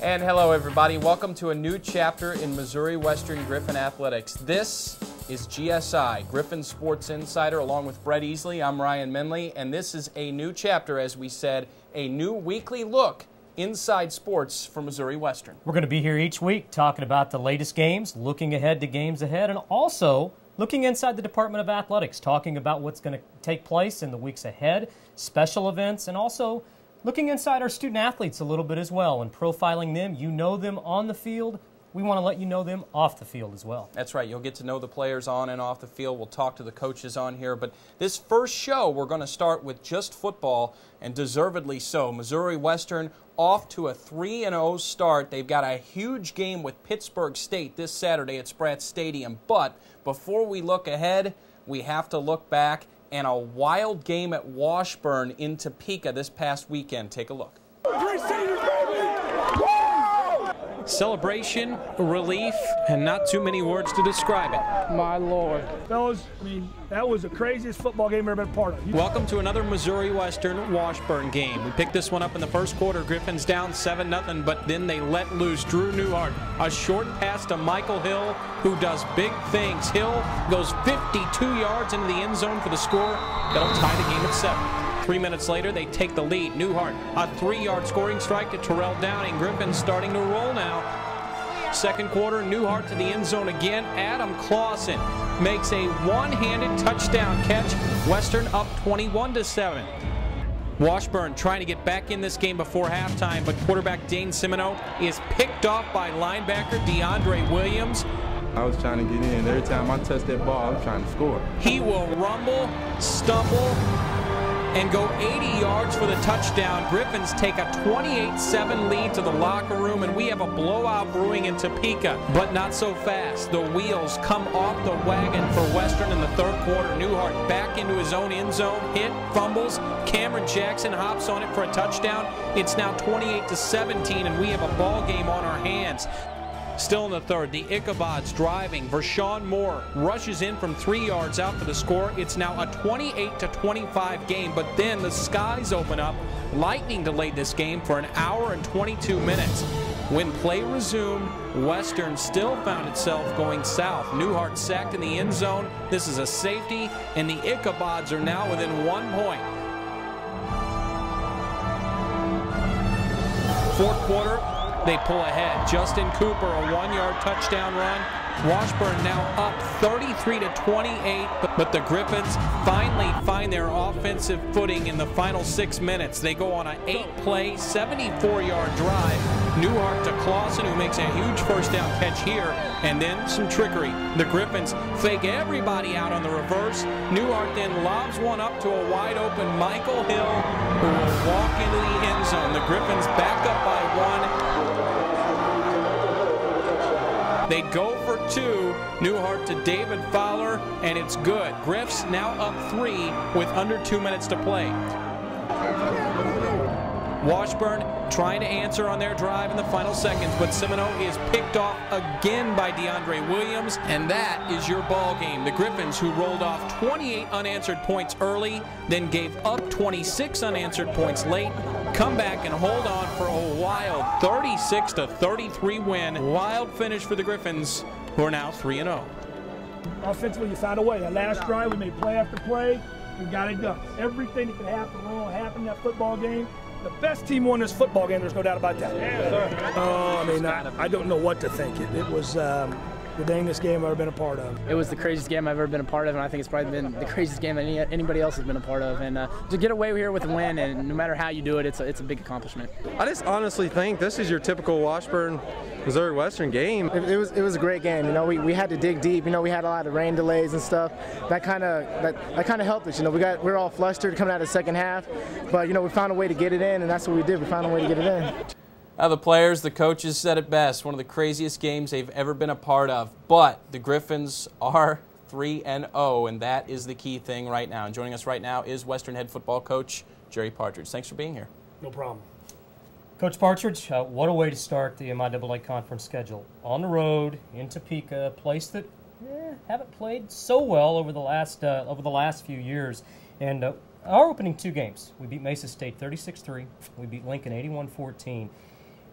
And hello, everybody. Welcome to a new chapter in Missouri Western Griffon Athletics. This is GSI, Griffon Sports Insider, along with Brett Easley. I'm Ryan Menley, and this is a new chapter, as we said, a new weekly look inside sports for Missouri Western. We're going to be here each week talking about the latest games, looking ahead to games ahead, and also looking inside the Department of Athletics, talking about what's going to take place in the weeks ahead, special events, and also looking inside our student athletes a little bit as well and profiling them. You know them on the field. We want to let you know them off the field as well. That's right. You'll get to know the players on and off the field. We'll talk to the coaches on here. But this first show, we're going to start with just football, and deservedly so. Missouri Western off to a 3-0 start. They've got a huge game with Pittsburgh State this Saturday at Spratt Stadium. But before we look ahead, we have to look back, and a wild game at Washburn in Topeka this past weekend. Take a look. Celebration, relief, and not too many words to describe it. My Lord. Fellas, that was the craziest football game I've ever been part of. Welcome to another Missouri Western Washburn game. We picked this one up in the first quarter. Griffin's down 7-0, but then they let loose Drew Newhart. A short pass to Michael Hill, who does big things. Hill goes 52 yards into the end zone for the score. That'll tie the game at 7. 3 minutes later, they take the lead. Newhart, a 3-yard scoring strike to Terrell Downing. Griffin's starting to roll now. Second quarter, Newhart to the end zone again. Adam Clausen makes a one-handed touchdown catch. Western up 21-7. Washburn trying to get back in this game before halftime, but quarterback Dane Semino is picked off by linebacker DeAndre Williams. I was trying to get in. Every time I touch that ball, I'm trying to score. He will rumble, stumble, and go 80 yards for the touchdown. Griffins take a 28-7 lead to the locker room, and we have a blowout brewing in Topeka, but not so fast. The wheels come off the wagon for Western in the third quarter. Newhart back into his own end zone, hit, fumbles. Cameron Jackson hops on it for a touchdown. It's now 28-17, and we have a ball game on our hands. Still in the third, the Ichabod's driving. Vershawn Moore rushes in from 3 yards out for the score. It's now a 28-25 game, but then the skies open up. Lightning delayed this game for an hour and 22 minutes. When play resumed, Western still found itself going south. Newhart sacked in the end zone. This is a safety, and the Ichabods are now within 1 point. Fourth quarter, they pull ahead. Justin Cooper, a 1-yard touchdown run. Washburn now up 33-28, but the Griffins finally find their offensive footing in the final 6 minutes. They go on an 8-play, 74-yard drive. Newhart to Clausen, who makes a huge first down catch here, and then some trickery. The Griffins fake everybody out on the reverse. Newhart then lobs one up to a wide-open Michael Hill, who will walk into the end zone. The Griffins back up by 1. They go for 2. Newhart to David Fowler, and it's good. Griffs now up 3 with under 2 minutes to play. Washburn trying to answer on their drive in the final seconds, but Semino is picked off again by DeAndre Williams, and that is your ball game. The Griffins, who rolled off 28 unanswered points early, then gave up 26 unanswered points late, come back and hold on for a wild 36-33 win. Wild finish for the Griffins, who are now 3-0. Offensively, you found a way. That last drive, we made play after play. We got it done. Everything that could happen wrong happened in that football game. The best team won this football game, there's no doubt about that. I don't know what to think. It was the dangest game I've ever been a part of. It was the craziest game I've ever been a part of, and I think it's probably been the craziest game that anybody else has been a part of. And to get away here with a win, and no matter how you do it, it's a big accomplishment. I just honestly think this is your typical Washburn Missouri Western game. It was a great game. You know, we had to dig deep. You know, we had a lot of rain delays and stuff. That kind of helped us. You know, we were all flustered coming out of the second half, but you know, we found a way to get it in, and that's what we did. We found a way to get it in. Now the players, the coaches said it best. One of the craziest games they've ever been a part of. But the Griffins are 3-0, and that is the key thing right now. And joining us right now is Western head football coach Jerry Partridge. Thanks for being here. No problem. Coach Partridge, what a way to start the MIAA conference schedule. On the road, in Topeka, a place that haven't played so well over the last few years. And our opening 2 games, we beat Mesa State 36-3. We beat Lincoln 81-14.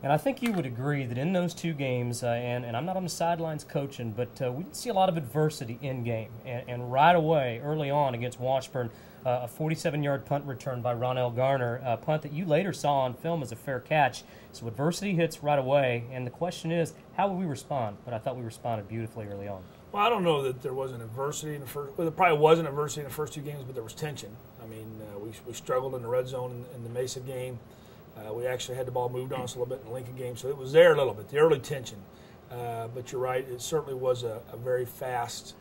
And I think you would agree that in those two games, and I'm not on the sidelines coaching, but we did see a lot of adversity in game. And right away, early on against Washburn, a 47-yard punt return by Ronell Garner, a punt that you later saw on film as a fair catch. So adversity hits right away, and the question is, how will we respond? But I thought we responded beautifully early on. Well, I don't know that there wasn't adversity in the first. Well, there probably wasn't adversity in the first two games, but there was tension. I mean, we struggled in the red zone in the Mesa game. We actually had the ball moved on us a little bit in the Lincoln game, so it was there a little bit, the early tension. But you're right, it certainly was a very fast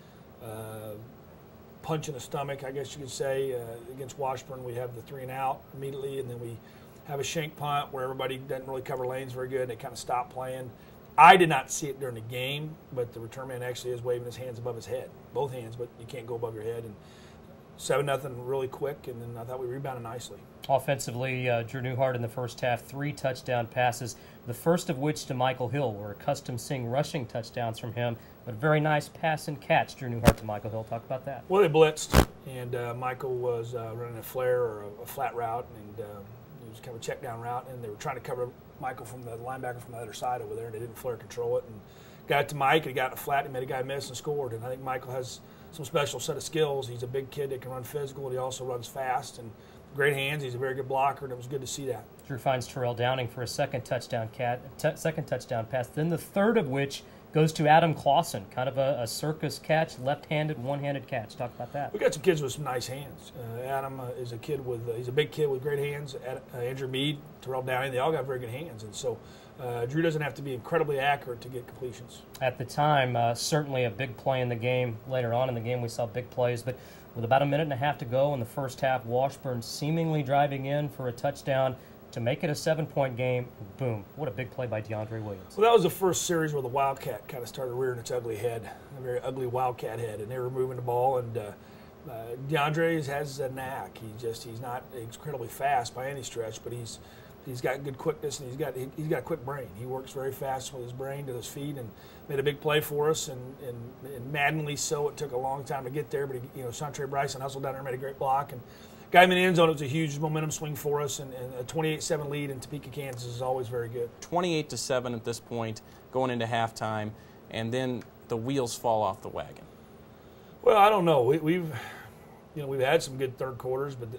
punch in the stomach, I guess you could say. Against Washburn, we have the 3-and-out immediately, and then we have a shank punt where everybody doesn't really cover lanes very good, and they kind of stop playing. I did not see it during the game, but the return man actually is waving his hands above his head, both hands, but you can't go above your head. And 7-0 really quick, and then I thought we rebounded nicely. Offensively, Drew Newhart in the first half, 3 touchdown passes, the first of which to Michael Hill. We're accustomed to seeing rushing touchdowns from him, but a very nice pass and catch, Drew Newhart to Michael Hill. Talk about that. Well, they blitzed, and Michael was running a flare or a flat route, and it was kind of a check down route, and they were trying to cover Michael from the linebacker from the other side over there, and they didn't flare control it. And got it to Mike, and he got in a flat, and made a guy miss and scored. And I think Michael has some special set of skills. He's a big kid that can run physical, and he also runs fast and great hands. He's a very good blocker, and it was good to see that. Drew finds Terrell Downing for a second touchdown pass, then the third of which goes to Adam Clausen, kind of a circus catch, left-handed, one-handed catch. Talk about that. We got some kids with some nice hands. Adam is a kid with he's a big kid with great hands. Andrew Mead, Terrell Downing, they all got very good hands, and so Drew doesn't have to be incredibly accurate to get completions. At the time, certainly a big play in the game. Later on in the game, we saw big plays, but with about a minute and a half to go in the first half, Washburn seemingly driving in for a touchdown to make it a 7-point game. Boom. What a big play by DeAndre Williams. Well, that was the first series where the Wildcat kind of started rearing its ugly head, a very ugly Wildcat head, and they were moving the ball, and DeAndre has a knack. He's not incredibly fast by any stretch, but he's got good quickness, and he's got a quick brain. He works very fast with his brain to his feet, and made a big play for us, and maddeningly so. It took a long time to get there, but Santre Bryson hustled down there and made a great block, and got him in the end zone. It was a huge momentum swing for us, and a 28-7 lead in Topeka, Kansas is always very good. 28-7 at this point, going into halftime, and then the wheels fall off the wagon. Well, I don't know. We've had some good third quarters, but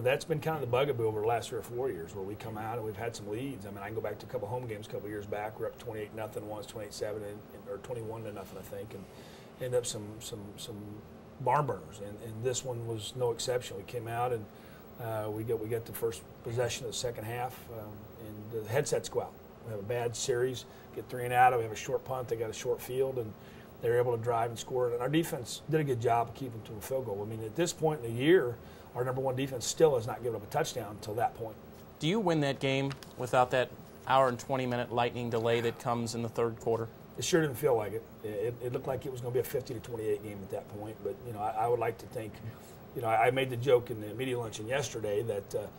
that's been kind of the bugaboo over the last 3 or 4 years, where we come out and we've had some leads. I mean, I can go back to a couple home games a couple years back. We're up 28-0 once, 27 or 21-0, I think, and end up some barn burners, and this one was no exception. We came out and we got the first possession of the second half, and the headsets go out. We have a bad series, get 3-and-out. We have a short punt. They got a short field, and they were able to drive and score. And our defense did a good job of keeping to a field goal. I mean, at this point in the year, our number one defense still has not given up a touchdown until that point. Do you win that game without that hour and 20-minute lightning delay that comes in the third quarter? It sure didn't feel like it. It looked like it was going to be a 50-28 game at that point. But I would like to think, I made the joke in the media luncheon yesterday that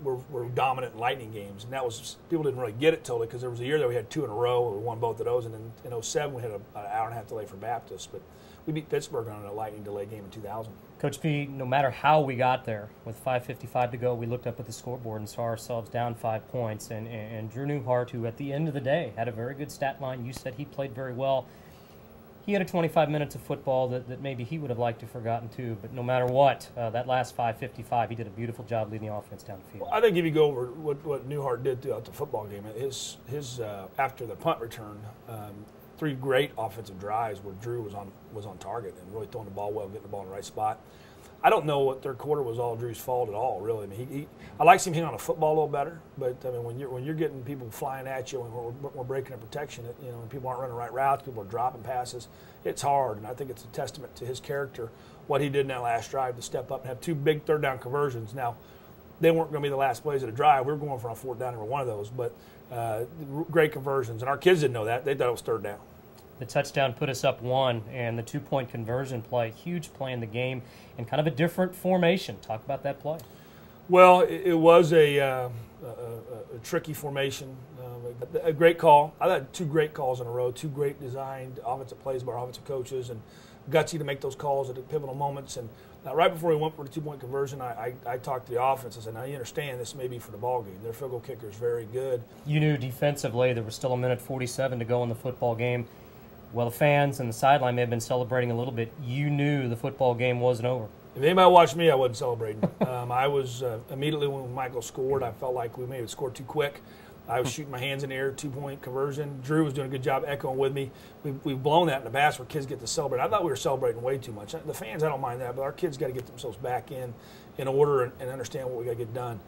we're dominant in lightning games, and that was, people didn't really get it totally, because there was a year that we had 2 in a row. We won both of those, and then in 2007 we had an hour and a half delay for Baptist. But we beat Pittsburgh on a lightning delay game in 2000. Coach P, no matter how we got there, with 5:55 to go, we looked up at the scoreboard and saw ourselves down 5 points. And Drew Newhart, who at the end of the day had a very good stat line, you said he played very well. He had a 25 minutes of football that maybe he would have liked to have forgotten too. But no matter what, that last 5:55, he did a beautiful job leading the offense down the field. Well, I think if you go over what Newhart did throughout the football game, his after the punt return, 3 great offensive drives where Drew was on target and really throwing the ball well, getting the ball in the right spot. I don't know what third quarter was all Drew's fault at all, really. I mean, I like seeing him on a football a little better, but I mean, when you're getting people flying at you and we're breaking and protection, and people aren't running the right routes, people are dropping passes, it's hard. And I think it's a testament to his character, what he did in that last drive to step up and have 2 big third down conversions. Now, they weren't going to be the last plays of the drive. We were going for a 4th down every one of those, but great conversions. And our kids didn't know that. They thought it was 3rd down. The touchdown put us up 1, and the 2-point conversion play, huge play in the game, and kind of a different formation. Talk about that play. Well, it was a tricky formation, a great call. I had 2 great calls in a row, 2 great designed offensive plays by our offensive coaches, and gutsy to make those calls at the pivotal moments. And Right before we went for the 2-point conversion, I talked to the offense. I said, now you understand this may be for the ball game. Their field goal kicker is very good. You knew defensively there was still 1:47 to go in the football game. Well, the fans and the sideline may have been celebrating a little bit. You knew the football game wasn't over. If anybody watched me, I wasn't celebrating. I was immediately when Michael scored, I felt like we may have scored too quick. I was shooting my hands in the air, 2-point conversion. Drew was doing a good job echoing with me. We've blown that in the past where kids get to celebrate. I thought we were celebrating way too much. The fans, I don't mind that, but our kids got to get themselves back in order and understand what we got to get done.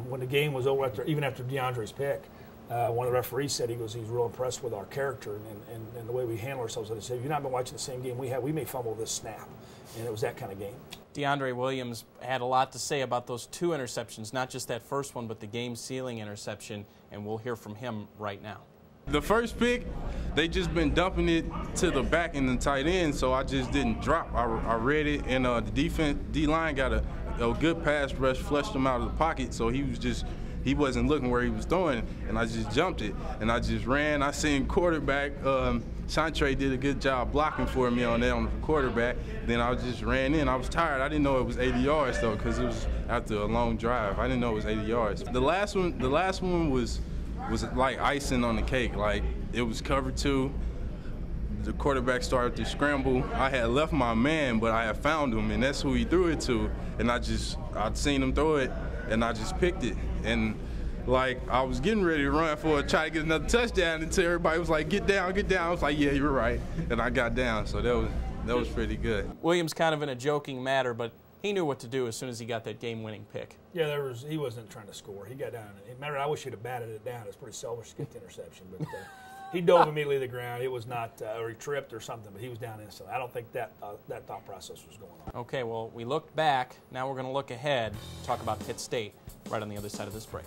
When the game was over, even after DeAndre's pick, one of the referees said he's real impressed with our character and the way we handle ourselves. And I said, if you've not been watching the same game we have, we may fumble this snap. And it was that kind of game. DeAndre Williams had a lot to say about those 2 interceptions, not just that first one, but the game-sealing interception, and we'll hear from him right now. The first pick, they just been dumping it to the back and the tight end, so I just didn't drop. I read it, and the D-line got a good pass rush, flushed him out of the pocket, so he wasn't looking where he was throwing, and I just jumped it, and I just ran. I seen quarterback, Chantre did a good job blocking for me on the quarterback. Then I just ran in. I was tired. I didn't know it was 80 yards, though, because it was after a long drive. I didn't know it was 80 yards. The last one was like icing on the cake. Like, it was cover 2. The quarterback started to scramble. I had left my man, but I had found him, and that's who he threw it to. And I'd seen him throw it, and I just picked it. And like, I was getting ready to run try to get another touchdown until everybody was like, get down, get down. I was like, yeah, you're right. And I got down, so that was pretty good. Williams kind of in a joking manner, but he knew what to do as soon as he got that game-winning pick. Yeah, he wasn't trying to score. He got down. Matter, I wish he'd have batted it down. It's pretty selfish to get the interception, but he dove immediately to the ground. It was not, or he tripped or something, but he was down instantly. I don't think that thought process was going on. Okay, well, we looked back. Now we're going to look ahead, talk about Pitt State right on the other side of this break.